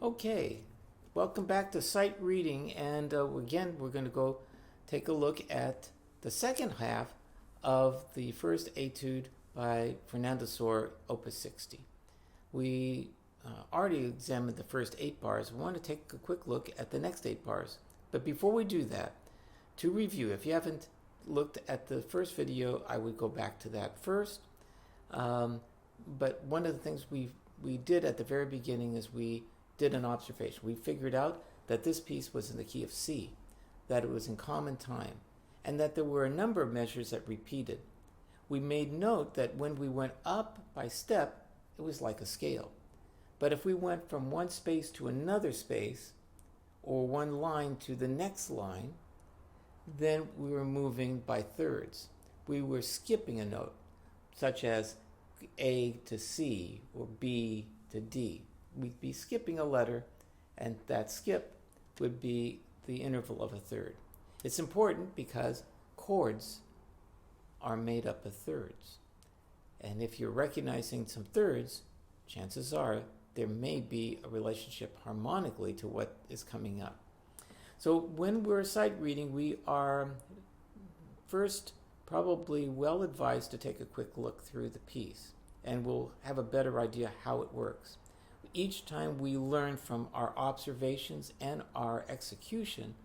Okay, welcome back to Sight Reading, and again we're going to go take a look at the second half of the first etude by Fernando Sor, Opus 60. We already examined the first 8 bars. We want to take a quick look at the next 8 bars. But before we do that, to review, if you haven't looked at the first video, I would go back to that first. But one of the things we did at the very beginning is we did an observation. We figured out that this piece was in the key of C, that it was in common time, and that there were a number of measures that repeated. We made note that when we went up by step, it was like a scale. But if we went from one space to another space, or one line to the next line, then we were moving by thirds. We were skipping a note, such as A to C or B to D. We'd be skipping a letter, and that skip would be the interval of a third. It's important because chords are made up of thirds. And if you're recognizing some thirds, chances are there may be a relationship harmonically to what is coming up. So when we're sight reading, we are first probably well advised to take a quick look through the piece, and we'll have a better idea how it works. Each time we learn from our observations and our execution,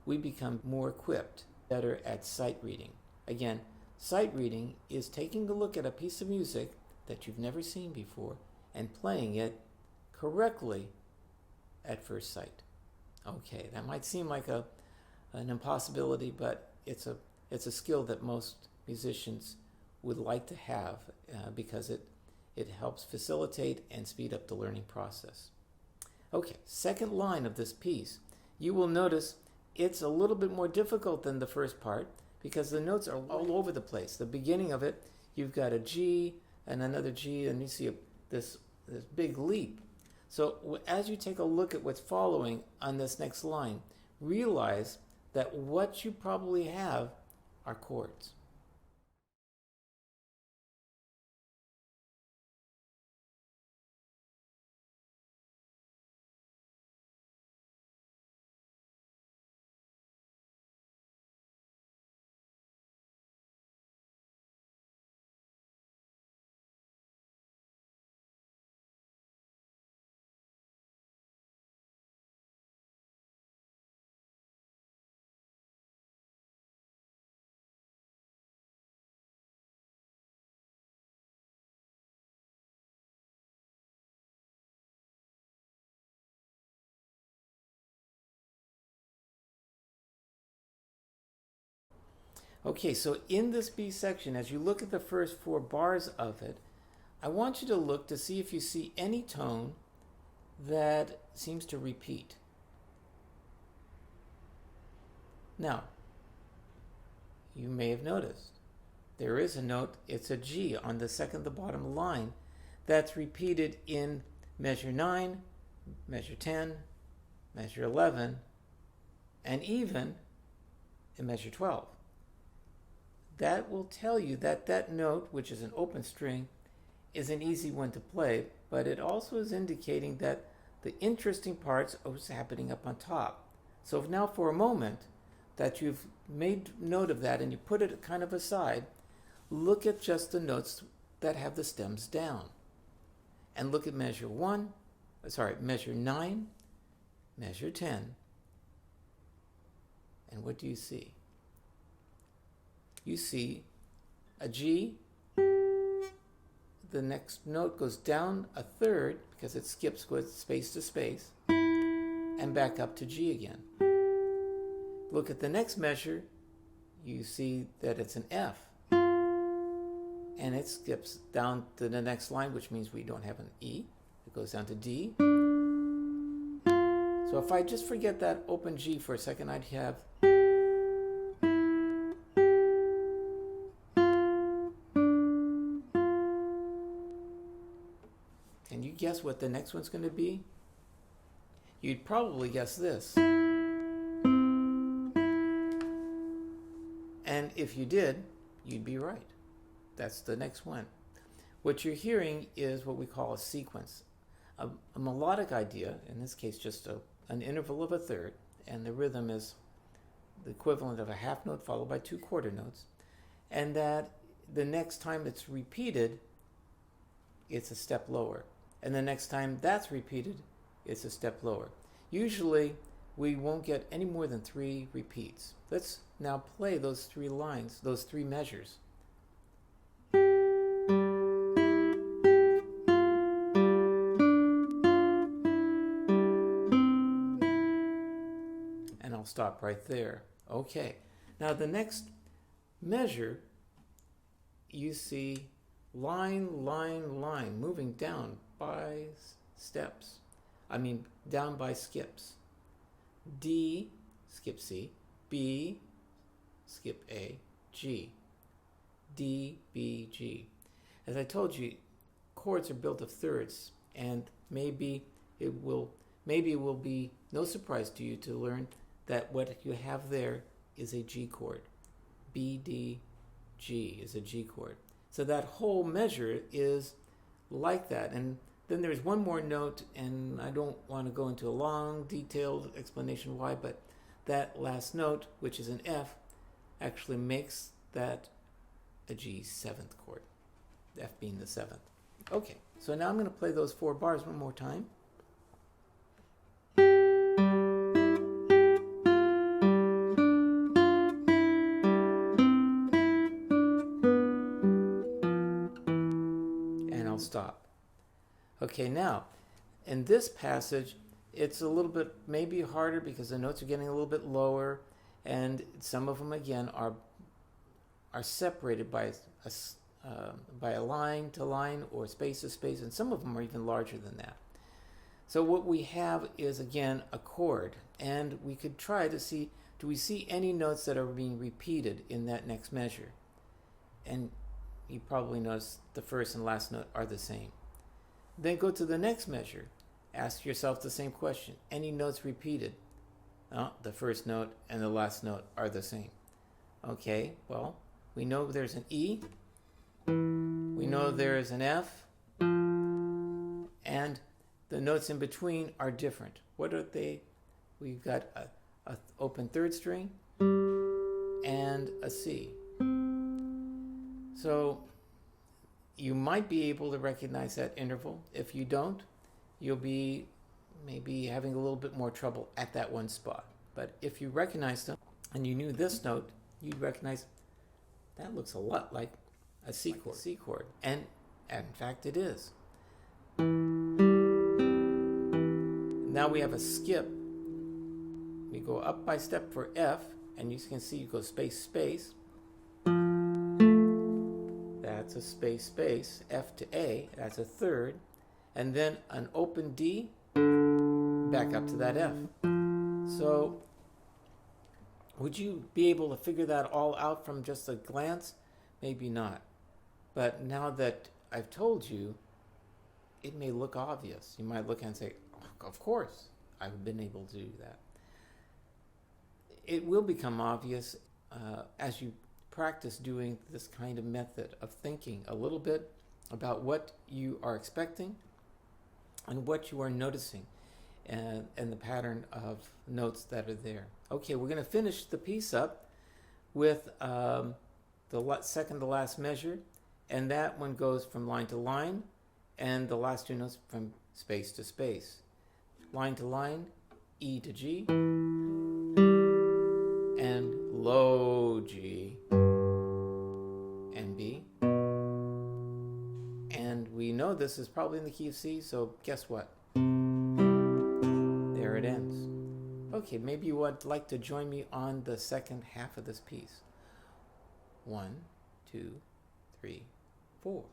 we become more equipped, better at sight reading. Again, sight reading is taking a look at a piece of music that you've never seen before and playing it correctly at first sight. Okay, that might seem like an impossibility, but it's a skill that most musicians would like to have because it helps facilitate and speed up the learning process. Okay, second line of this piece. You will notice it's a little bit more difficult than the first part because the notes are all over the place. The beginning of it, you've got a G and another G, and you see this big leap. So as you take a look at what's following on this next line, realize that what you probably have are chords. Okay, so in this B section, as you look at the first 4 bars of it, I want you to look to see if you see any tone that seems to repeat. Now, you may have noticed there is a note, it's a G on the second to bottom line that's repeated in measure 9, measure 10, measure 11, and even in measure 12. That will tell you that that note, which is an open string, is an easy one to play, but it also is indicating that the interesting parts are what's happening up on top. So if now for a moment that you've made note of that and you put it kind of aside, look at just the notes that have the stems down. And look at measure 9, measure 10, and what do you see? You see a G, the next note goes down a third because it skips space to space, and back up to G again. Look at the next measure, you see that it's an F, and it skips down to the next line, which means we don't have an E. It goes down to D. So if I just forget that open G for a second, I'd have Can you guess what the next one's going to be? You'd probably guess this. And if you did, you'd be right. That's the next one. What you're hearing is what we call a sequence. a melodic idea, in this case just an interval of a third, and the rhythm is the equivalent of a half note followed by 2 quarter notes, and that the next time it's repeated, it's a step lower. And the next time that's repeated, it's a step lower. Usually, we won't get any more than 3 repeats. Let's now play those 3 lines, those 3 measures. And I'll stop right there. Okay. Now the next measure, you see line, line, line, moving down by steps. Down by skips. D, skip C, B, skip A, G. D, B, G. As I told you, chords are built of thirds, and maybe it will be no surprise to you to learn that what you have there is a G chord. B, D, G is a G chord. So that whole measure is like that. And then there's one more note, and I don't want to go into a long, detailed explanation why, but that last note, which is an F, actually makes that a G 7th chord, F being the 7th. Okay, so now I'm going to play those 4 bars one more time. And I'll stop. Okay, now, in this passage, it's a little bit maybe harder because the notes are getting a little bit lower, and some of them, again, are separated by a line to line or space to space, and some of them are even larger than that. So what we have is, again, a chord, and we could try to see, do we see any notes that are being repeated in that next measure? And you probably notice the first and last note are the same. Then go to the next measure. Ask yourself the same question. Any notes repeated? The first note and the last note are the same. Okay, well, we know there's an E. We know there's an F. And the notes in between are different. What are they? We've got a open third string and a C. So you might be able to recognize that interval. If you don't, you'll be maybe having a little bit more trouble at that one spot. But if you recognize them and you knew this note, you'd recognize that looks a lot like a C chord. C chord. And in fact, it is. Now we have a skip. We go up by step for F, and you can see you go space, space. That's a space, space. F to A, that's a third. And then an open D, back up to that F. So would you be able to figure that all out from just a glance? Maybe not. But now that I've told you, it may look obvious. You might look and say, oh, of course, I've been able to do that. It will become obvious as you practice doing this kind of method of thinking a little bit about what you are expecting and what you are noticing and the pattern of notes that are there. Okay, we're going to finish the piece up with the second to last measure, and that one goes from line to line, and the last 2 notes from space to space. Line to line, E to G, and low G, and B. And we know this is probably in the key of C, so guess what? There it ends. Okay, maybe you would like to join me on the second half of this piece. 1, 2, 3, 4.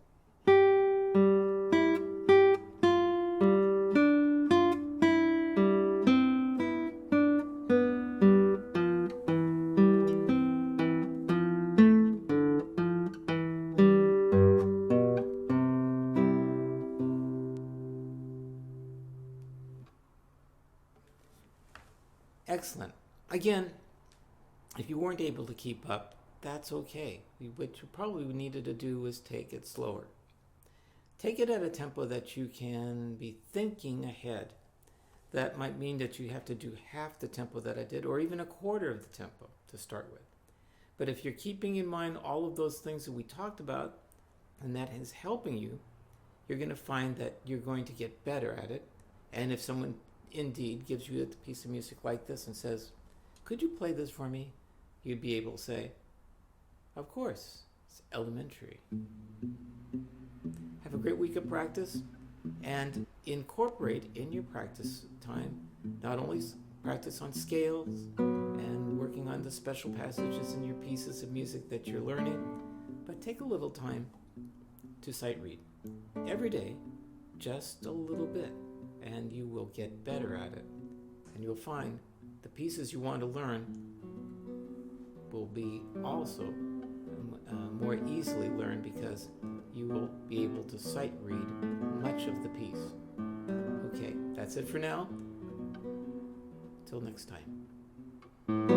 Excellent. Again, if you weren't able to keep up, that's okay. What you probably needed to do was take it slower. take it at a tempo that you can be thinking ahead. That might mean that you have to do half the tempo that I did, or even a quarter of the tempo to start with. But if you're keeping in mind all of those things that we talked about, and that is helping you, you're going to find that you're going to get better at it. And if someone indeed gives you a piece of music like this and says, could you play this for me? You'd be able to say, of course, it's elementary. Have a great week of practice, and incorporate in your practice time not only practice on scales and working on the special passages in your pieces of music that you're learning, but take a little time to sight read every day, just a little bit, and you will get better at it. And you'll find the pieces you want to learn will be also more easily learned, because you will be able to sight read much of the piece. Okay, that's it for now. Till next time.